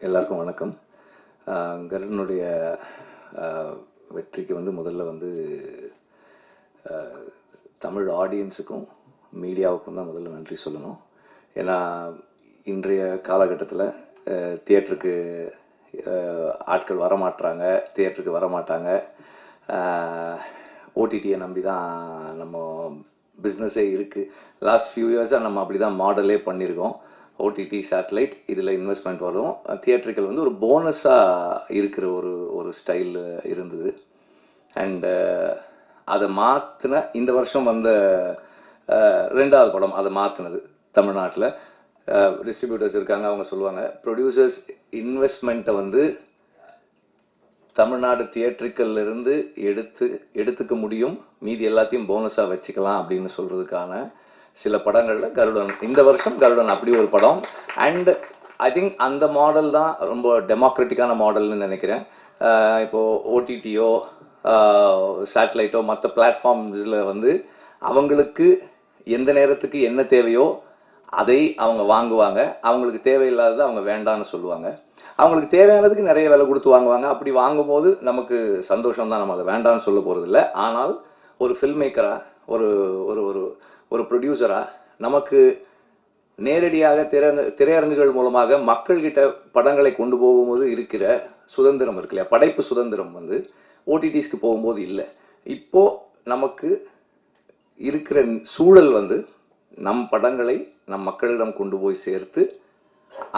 எல்லாருக்கும் வணக்கம். கருடனுடைய வெற்றிக்கு முதல்ல தமிழ் ஆடியன்ஸுக்கும் மீடியாவுக்கும் தான் முதல்ல நன்றி சொல்லணும். ஏன்னா இன்றைய காலகட்டத்தில் தியேட்டருக்கு ஆட்கள் வரமாட்டுறாங்க, தியேட்டருக்கு வரமாட்டாங்க. ஓடிடியை நம்பி தான் நம்ம பிஸ்னஸே இருக்குது. லாஸ்ட் ஃபியூ இயர்ஸாக நம்ம அப்படி தான் மாடலே பண்ணியிருக்கோம். ஓடிடி சேட்டலைட் இதில் இன்வெஸ்ட்மெண்ட் வரும், தியேட்டர்கள் ஒரு போனஸாக இருக்கிற ஒரு ஸ்டைல் இருந்தது. அண்டு அதை மாற்றின இந்த வருஷம் ரெண்டாவது படம் அதை மாற்றினது தமிழ்நாட்டில். டிஸ்ட்ரிபியூட்டர்ஸ் இருக்காங்க, அவங்க சொல்லுவாங்க ப்ரொடியூசர்ஸ் இன்வெஸ்ட்மெண்ட்டை தமிழ்நாடு தியேட்டருக்கல்ல இருந்து எடுத்துக்க முடியும், மீதி எல்லாத்தையும் போனஸாக வச்சுக்கலாம் அப்படின்னு சொல்கிறதுக்கான சில படங்களில் கருடன், இந்த வருஷம் கருடன் அப்படி ஒரு படம். அண்ட் ஐ திங்க் அந்த மாடல் தான் ரொம்ப டெமோக்ராட்டிக்கான மாடல்னு நினைக்கிறேன். இப்போது ஓடிடியோ சேட்டலைட்டோ மற்ற பிளாட்ஃபார்ம்ஸில் அவங்களுக்கு எந்த நேரத்துக்கு என்ன தேவையோ அதை அவங்க வாங்குவாங்க, அவங்களுக்கு தேவையில்லாததை அவங்க வேண்டான்னு சொல்லுவாங்க. அவங்களுக்கு தேவையானதுக்கு நிறைய விலை கொடுத்து வாங்குவாங்க. அப்படி வாங்கும்போது நமக்கு சந்தோஷம் தான், நம்ம அதை வேண்டான்னு சொல்ல போகிறதில்ல. ஆனால் ஒரு ஃபில்ம் மேக்கராக, ஒரு ஒரு ஒரு ஒரு ப்ரொடியூசராக நமக்கு நேரடியாக திரையரங்குகள் மூலமாக மக்கள்கிட்ட படங்களை கொண்டு போகும்போது இருக்கிற சுதந்திரம் இருக்கு இல்லையா, படைப்பு சுதந்திரம் ஓடிடிஸ்க்கு போகும்போது இல்லை. இப்போது நமக்கு இருக்கிற சூழல் நம் படங்களை நம் மக்களிடம் கொண்டு போய் சேர்த்து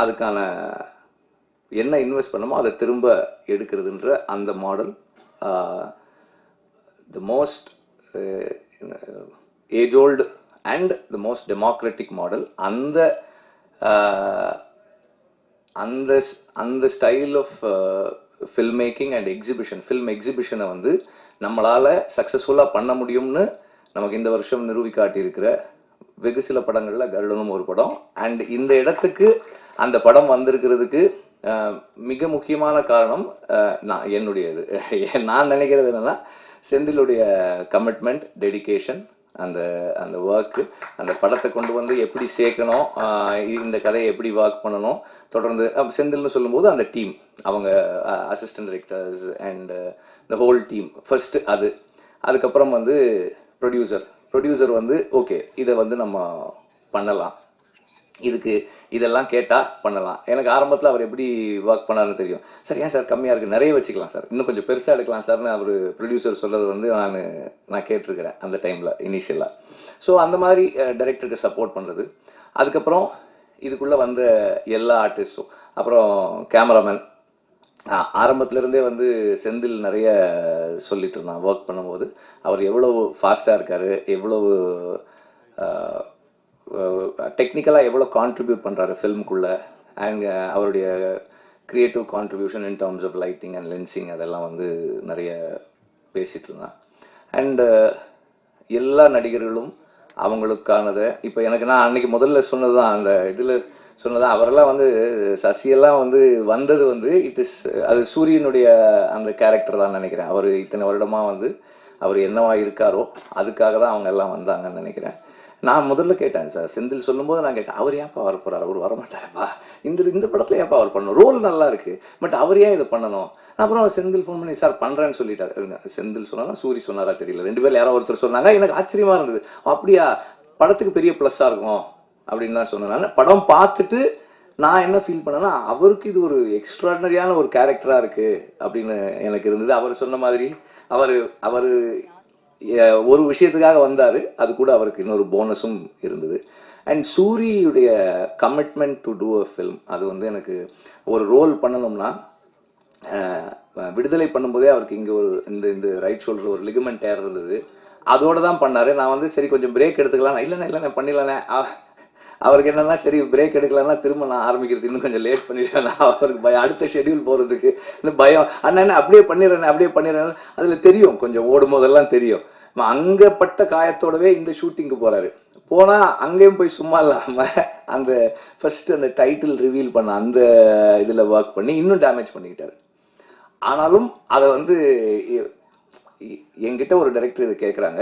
அதுக்கான என்ன இன்வெஸ்ட் பண்ணமோ அதை திரும்ப எடுக்கிறதுன்ற அந்த model the most age old and the most democratic model. அந்த style of film making and exhibition, film எக்ஸிபிஷனை நம்மளால் சக்ஸஸ்ஃபுல்லாக பண்ண முடியும்னு நமக்கு இந்த வருஷம் நிரூபிக்காட்டியிருக்கிற வெகு சில படங்களில் கருடனும் ஒரு படம். அண்ட் இந்த இடத்துக்கு அந்த படம் வந்திருக்கிறதுக்கு மிக முக்கியமான காரணம் நான் நினைக்கிறது என்னென்னா, செந்திலுடைய கமிட்மெண்ட், டெடிகேஷன், அந்த ஒர்க்கு, அந்த படத்தை கொண்டு எப்படி சேர்க்கணும், இந்த கதையை எப்படி ஒர்க் பண்ணணும், தொடர்ந்து செந்தில்னு சொல்லும்போது அந்த டீம், அவங்க assistant directors and the whole team first. அதுக்கப்புறம் ப்ரொடியூசர் ஓகே இதை நம்ம பண்ணலாம், இதெல்லாம் கேட்டால் பண்ணலாம். எனக்கு ஆரம்பத்தில் அவர் எப்படி ஒர்க் பண்ணாருன்னு தெரியும். சார் ஏன் சார் கம்மியாக இருக்குது, நிறைய வச்சுக்கலாம் சார், இன்னும் கொஞ்சம் பெருசாக எடுக்கலாம் சார்னு அவர் ப்ரொடியூசர் சொல்கிறது நான் கேட்டிருக்கிறேன் அந்த டைமில் இனிஷியலாக. ஸோ அந்த மாதிரி டைரக்டருக்கு சப்போர்ட் பண்ணுறது. அதுக்கப்புறம் இதுக்குள்ளே வந்த எல்லா ஆர்டிஸ்ட்டும், அப்புறம் கேமராமேன், ஆரம்பத்துலேருந்தே செந்தில் நிறைய சொல்லிட்டு இருந்தான் ஒர்க் பண்ணும்போது. அவர் எவ்வளவு ஃபாஸ்ட்டாக இருக்கார், எவ்வளவு டெக்னிக்கலாக எவ்வளோ கான்ட்ரிபியூட் பண்ணுறாரு ஃபில்முக்குள்ளே, அண்ட் அவருடைய creative contribution in terms of lighting and lensing அதெல்லாம் நிறைய பேசிகிட்டு இருந்தான். அண்டு எல்லா நடிகர்களும் அவங்களுக்கானதை இப்போ நான் அன்றைக்கி முதல்ல சொன்னது தான், அந்த இதில் சொன்னதான், அவரெல்லாம் சசியெல்லாம் வந்தது இட் இஸ் அது சூரியனுடைய அந்த கேரக்டர் தான் நினைக்கிறேன். அவர் இத்தனை வருடமாக அவர் என்னவா இருக்காரோ அதுக்காக தான் அவங்க எல்லாம் வந்தாங்கன்னு நினைக்கிறேன். நான் முதல்ல கேட்டேன் சார், செந்தில் சொல்லும்போது நான் கேட்டேன், அவர் ஏன்ப்பா வர போகிறார், அவர் வரமாட்டாரப்பா, இந்த படத்தில் ஏன்ப்பா அவர் பண்ணணும், ரோல் நல்லா இருக்குது, பட் அவர் ஏன் இதை பண்ணணும். அப்புறம் செந்தில் ஃபோன் பண்ணி சார் பண்ணுறேன்னு சொல்லிட்டாரு. செந்தில் சொன்னாரா சூரி சொன்னாரா தெரியல, ரெண்டு பேர் யாரோ ஒருத்தர் சொன்னாங்க. எனக்கு ஆச்சரியமாக இருந்தது, அப்படியா படத்துக்கு பெரிய ப்ளஸ்ஸாக இருக்கும் அப்படின்னு தான் சொன்னேன். நான் படம் பார்த்துட்டு நான் என்ன ஃபீல் பண்ணேன்னா, அவருக்கு இது ஒரு எக்ஸ்ட்ராடனரியான ஒரு கேரக்டராக இருக்குது அப்படின்னு எனக்கு இருந்தது. அவர் சொன்ன மாதிரி அவர் ஒரு விஷயத்துக்காக வந்தார், அது கூட அவருக்கு இன்னொரு போனஸும் இருந்தது. அண்ட் சூரியுடைய commitment to do a film, அது எனக்கு ஒரு ரோல் பண்ணணும்னா, விடுதலை பண்ணும்போதே அவருக்கு இங்கே ஒரு இந்த ரைட் ஷோல்டர் ஒரு லிகமெண்ட் டேர் இருந்தது, அதோடு தான் பண்ணார். நான் சரி கொஞ்சம் பிரேக் எடுத்துக்கலாம், இல்லைண்ணே பண்ணிடலானே. அவருக்கு என்னன்னா, சரி பிரேக் எடுக்கலன்னா திரும்ப நான் ஆரம்பிக்கிறது இன்னும் கொஞ்சம் லேட் பண்ணிடுவேன், அவருக்கு பயம், அடுத்த ஷெடியூல் போகிறதுக்கு இன்னும் பயம். அண்ணா அப்படியே பண்ணிடுறேன். அதில் தெரியும், கொஞ்சம் ஓடும் போதெல்லாம் தெரியும். அங்கே பட்ட காயத்தோடவே இந்த ஷூட்டிங்கு போகிறாரு. போனால் அங்கேயும் போய் சும்மா இல்லாமல் அந்த ஃபஸ்ட்டு அந்த டைட்டில் ரிவீல் பண்ண அந்த இதில் ஒர்க் பண்ணி இன்னும் டேமேஜ் பண்ணிக்கிட்டாரு. ஆனாலும் அதை என்கிட்ட ஒரு டைரக்டர் இதை கேட்குறாங்க,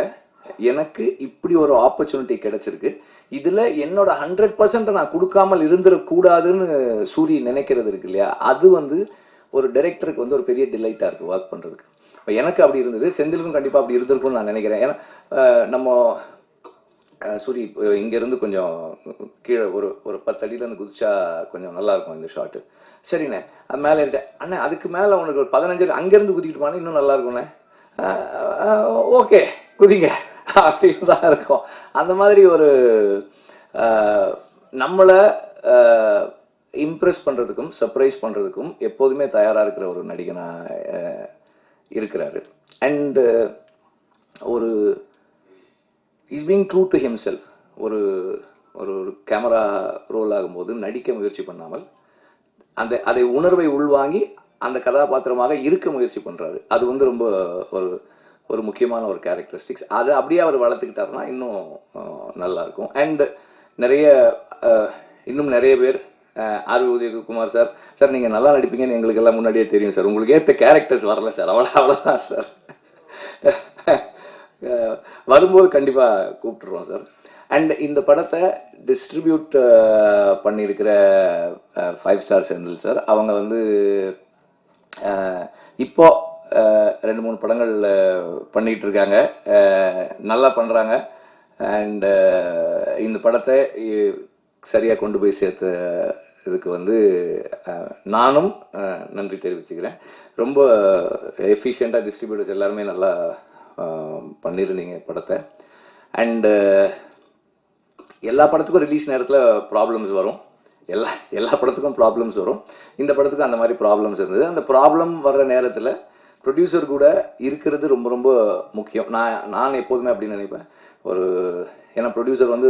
எனக்கு இப்படி ஒரு ஆப்பர்ச்சுனிட்டி கிடைச்சிருக்கு, இதுல என்னோட 100% நான் கொடுக்காமல் இருந்துடக்கூடாதுன்னு சூரி நினைக்கிறது இருக்கு இல்லையா, அது வந்து ஒரு டைரக்டருக்கு வந்து ஒரு பெரிய டிலைட்டா இருக்கு ஒர்க் பண்றதுக்கு. இப்போ எனக்கு அப்படி இருந்தது, செந்திலுக்கும் கண்டிப்பா அப்படி இருந்திருக்கும்னு நான் நினைக்கிறேன். ஏன்னா நம்ம சூரி இங்க இருந்து கொஞ்சம் கீழே ஒரு ஒரு 10 அடியில இருந்து குதிச்சா கொஞ்சம் நல்லா இருக்கும் இந்த ஷாட்டு. சரிண்ணே, அது மேலே இருட்டேன் அண்ணே, அதுக்கு மேலே உனக்கு ஒரு 15 அடி அங்கேருந்து குதிக்கிட்டு போனா இன்னும் நல்லா இருக்கும்ண்ணே. ஓகே குதிங்க அப்படின்னு தான் இருக்கும். அந்த மாதிரி ஒரு நம்மளை இம்ப்ரெஸ் பண்ணுறதுக்கும் சர்ப்ரைஸ் பண்ணுறதுக்கும் எப்போதுமே தயாராக இருக்கிற ஒரு நடிகனாக இருக்கிறாரு. அண்டு ஒரு is being true to himself. ஒரு ஒரு கேமரா ரோல் ஆகும்போது நடிக்க முயற்சி பண்ணாமல் அதை உணர்வை உள்வாங்கி அந்த கதாபாத்திரமாக இருக்க முயற்சி பண்ணுறாரு. அது வந்து ரொம்ப ஒரு ஒரு முக்கியமான ஒரு கேரக்டரிஸ்டிக்ஸ். அதை அப்படியே அவர் வளர்த்துக்கிட்டாருன்னா இன்னும் நல்லாயிருக்கும். அண்ட் நிறைய இன்னும் நிறைய பேர் ஆர் உதயகுமார் சார், சார் நீங்கள் நல்லா நடிப்பீங்கன்னு எங்களுக்கு எல்லாம் முன்னாடியே தெரியும் சார், உங்களுக்கு ஏற்ற கேரக்டர்ஸ் வரல சார், அவ்வளோதான் சார், வரும்போது கண்டிப்பாக கூப்பிட்டுருவோம் சார். அண்ட் இந்த படத்தை டிஸ்ட்ரிபியூட் பண்ணியிருக்கிற 5 ஸ்டார் செந்தில் சார், அவங்க வந்து இப்போ 2-3 படங்கள் பண்ணிகிட்டு இருக்காங்க, நல்லா பண்ணுறாங்க. அண்ட் இந்த படத்தை சரியாக கொண்டு போய் சேர்த்த இதுக்கு வந்து நானும் நன்றி தெரிவிச்சுக்கிறேன். ரொம்ப எஃபிஷியண்ட்டாக டிஸ்ட்ரிபியூட்டர்ஸ் எல்லாருமே நல்லா பண்ணியிருந்தீங்க படத்தை. அண்டு எல்லா படத்துக்கும் ரிலீஸ் நேரத்தில் ப்ராப்ளம்ஸ் வரும், எல்லா படத்துக்கும் ப்ராப்ளம்ஸ் வரும். இந்த படத்துக்கும் அந்த மாதிரி ப்ராப்ளம்ஸ் இருந்தது. அந்த ப்ராப்ளம் வர்ற நேரத்தில் ப்ரொடியூசர் கூட இருக்கிறது ரொம்ப ரொம்ப முக்கியம். நான் எப்போதுமே அப்படின்னு நினைப்பேன். ஏன்னா ப்ரொடியூசர் வந்து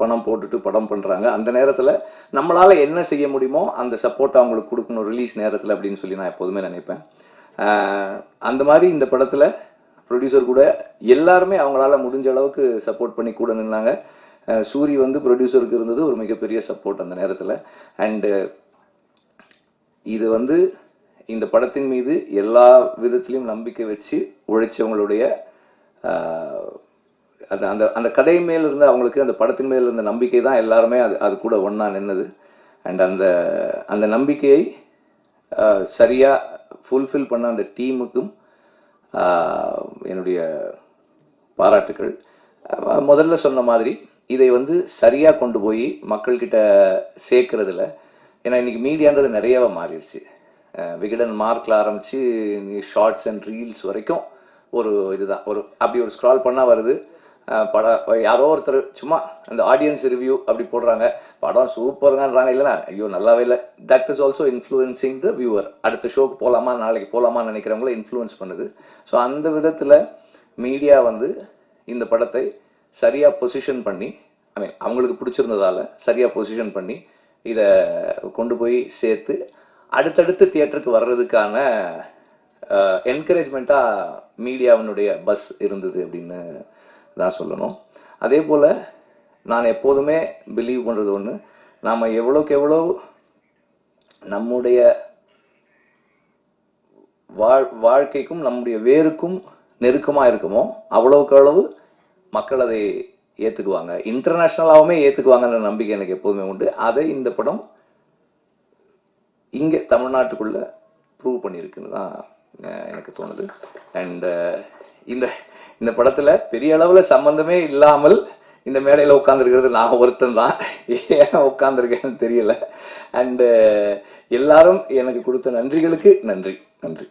பணம் போட்டுட்டு படம் பண்ணுறாங்க, அந்த நேரத்தில் நம்மளால் என்ன செய்ய முடியுமோ அந்த சப்போர்ட் அவங்களுக்கு கொடுக்கணும் ரிலீஸ் நேரத்தில் அப்படின்னு சொல்லி நான் எப்போதுமே நினைப்பேன். அந்த மாதிரி இந்த படத்தில் ப்ரொடியூசர் கூட எல்லாருமே அவங்களால முடிஞ்ச அளவுக்கு சப்போர்ட் பண்ணி கூட நின்னாங்க. சூரி வந்து ப்ரொடியூசருக்கு இருந்தது ஒரு மிகப்பெரிய சப்போர்ட் அந்த நேரத்தில். அண்டு இது வந்து இந்த படத்தின் மீது எல்லா விதத்திலையும் நம்பிக்கை வச்சு உழைச்சவங்களுடைய அந்த அந்த கதை மேல் இருந்த அவங்களுக்கு அந்த படத்தின் மேல் இருந்த நம்பிக்கை தான் எல்லாருமே அது கூட ஒன்றா நின்னது. அண்ட் அந்த நம்பிக்கையை சரியாக ஃபுல்ஃபில் பண்ண அந்த டீமுக்கும் என்னுடைய பாராட்டுக்கள். முதல்ல சொன்ன மாதிரி இதை வந்து சரியாக கொண்டு போய் மக்கள்கிட்ட சேர்க்கறதுல, ஏன்னா இன்றைக்கி மீடியான்றது நிறையவே மாறிடுச்சு. விகடன் மார்க்கில் ஆரம்பித்து ஷார்ட்ஸ் அண்ட் ரீல்ஸ் வரைக்கும் ஒரு இதுதான், அப்படி ஒரு ஸ்க்ரால் பண்ணால் வருது யாரோ ஒருத்தர் சும்மா அந்த ஆடியன்ஸ் ரிவ்யூ அப்படி போடுறாங்க, படம் சூப்பருங்கன்றாங்க, இல்லைனா ஐயோ நல்லாவே இல்லை. That is also influencing the viewer. அடுத்த ஷோக்கு போகலாமா, நாளைக்கு போகலாமான்னு நினைக்கிறவங்கள இன்ஃப்ளூயன்ஸ் பண்ணுது. ஸோ அந்த விதத்தில் மீடியா வந்து இந்த படத்தை சரியாக பொசிஷன் பண்ணி, அவங்களுக்கு பிடிச்சிருந்ததால் சரியாக பொசிஷன் பண்ணி இதை கொண்டு போய் சேர்த்து அடுத்தடுத்து தியேட்டருக்கு வர்றதுக்கான என்கரேஜ்மெண்ட்டாக மீடியாவினுடைய பஸ் இருந்தது அப்படின்னு தான் சொல்லணும். அதே போல் நான் எப்போதுமே பிலீவ் பண்ணுறது ஒன்று, நாம் எவ்வளோக்கு எவ்வளோ நம்முடைய வாழ்க்கைக்கும் நம்முடைய வேருக்கும் நெருக்கமாக இருக்குமோ அவ்வளவுக்கு அளவு மக்கள் அதை ஏற்றுக்குவாங்க, இன்டர்நேஷ்னலாகவுமே ஏற்றுக்குவாங்கன்ற நம்பிக்கை எனக்கு எப்போதுமே உண்டு. அதை இந்த படம் இங்கே தமிழ்நாட்டுக்குள்ளே ப்ரூவ் பண்ணியிருக்குன்னு தான் எனக்கு தோணுது. அண்டு இந்த படத்தில் பெரிய அளவில் சம்மந்தமே இல்லாமல் இந்த மேடையில் உட்காந்துருக்கிறது நான் ஒருத்தன் தான், ஏன் உட்காந்துருக்கேன்னு தெரியல. அண்டு எல்லாரும் எனக்கு கொடுத்த நன்றிகளுக்கு நன்றி.